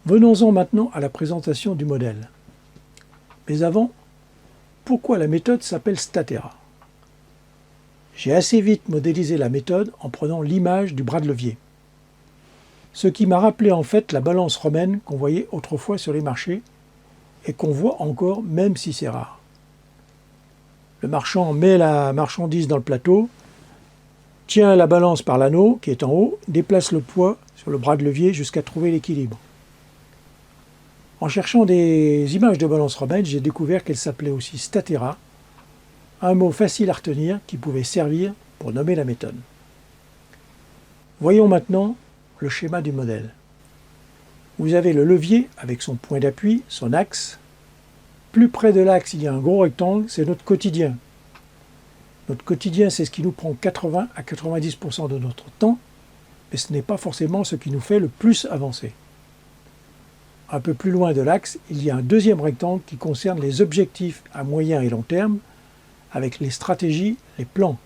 Venons-en maintenant à la présentation du modèle. Mais avant, pourquoi la méthode s'appelle Statera? J'ai assez vite modélisé la méthode en prenant l'image du bras de levier. Ce qui m'a rappelé en fait la balance romaine qu'on voyait autrefois sur les marchés et qu'on voit encore même si c'est rare. Le marchand met la marchandise dans le plateau, tient la balance par l'anneau qui est en haut, déplace le poids sur le bras de levier jusqu'à trouver l'équilibre. En cherchant des images de balance romaine, j'ai découvert qu'elle s'appelait aussi Statera, un mot facile à retenir qui pouvait servir pour nommer la méthode. Voyons maintenant le schéma du modèle. Vous avez le levier avec son point d'appui, son axe. Plus près de l'axe, il y a un gros rectangle, c'est notre quotidien. Notre quotidien, c'est ce qui nous prend 80 à 90% de notre temps, mais ce n'est pas forcément ce qui nous fait le plus avancer. Un peu plus loin de l'axe, il y a un deuxième rectangle qui concerne les objectifs à moyen et long terme, avec les stratégies, les plans.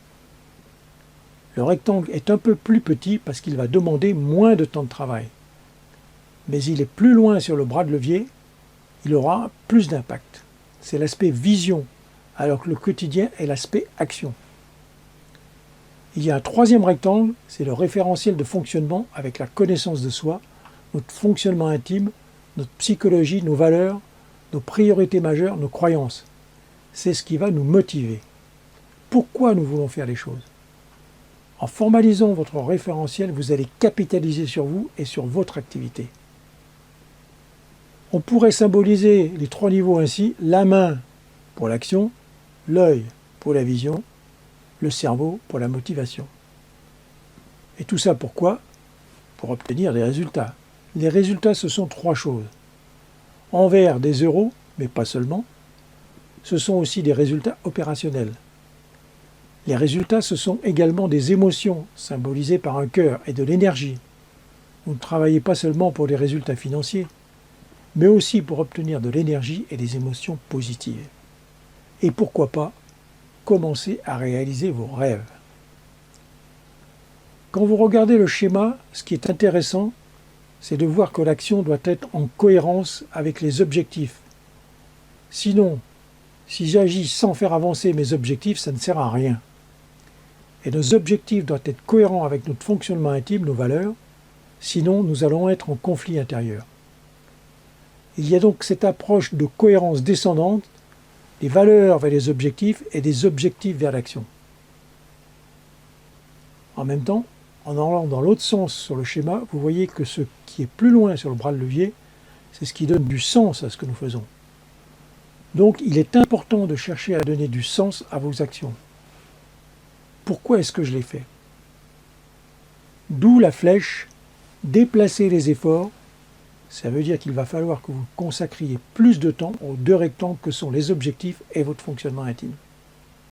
Le rectangle est un peu plus petit parce qu'il va demander moins de temps de travail. Mais il est plus loin sur le bras de levier, il aura plus d'impact. C'est l'aspect vision, alors que le quotidien est l'aspect action. Il y a un troisième rectangle, c'est le référentiel de fonctionnement avec la connaissance de soi, notre fonctionnement intime, notre psychologie, nos valeurs, nos priorités majeures, nos croyances. C'est ce qui va nous motiver. Pourquoi nous voulons faire les choses? En formalisant votre référentiel, vous allez capitaliser sur vous et sur votre activité. On pourrait symboliser les trois niveaux ainsi: la main pour l'action, l'œil pour la vision, le cerveau pour la motivation. Et tout ça pourquoi? Pour obtenir des résultats. Les résultats, ce sont trois choses. Envers des euros, mais pas seulement. Ce sont aussi des résultats opérationnels. Les résultats, ce sont également des émotions, symbolisées par un cœur, et de l'énergie. Vous ne travaillez pas seulement pour des résultats financiers, mais aussi pour obtenir de l'énergie et des émotions positives. Et pourquoi pas commencer à réaliser vos rêves. Quand vous regardez le schéma, ce qui est intéressant, c'est de voir que l'action doit être en cohérence avec les objectifs. Sinon, si j'agis sans faire avancer mes objectifs, ça ne sert à rien. Et nos objectifs doivent être cohérents avec notre fonctionnement intime, nos valeurs, sinon nous allons être en conflit intérieur. Il y a donc cette approche de cohérence descendante, des valeurs vers les objectifs et des objectifs vers l'action. En même temps, en allant dans l'autre sens sur le schéma, vous voyez que ce qui est plus loin sur le bras de levier, c'est ce qui donne du sens à ce que nous faisons. Donc il est important de chercher à donner du sens à vos actions. Pourquoi est-ce que je l'ai fait? D'où la flèche, déplacer les efforts. Ça veut dire qu'il va falloir que vous consacriez plus de temps aux deux rectangles que sont les objectifs et votre fonctionnement intime.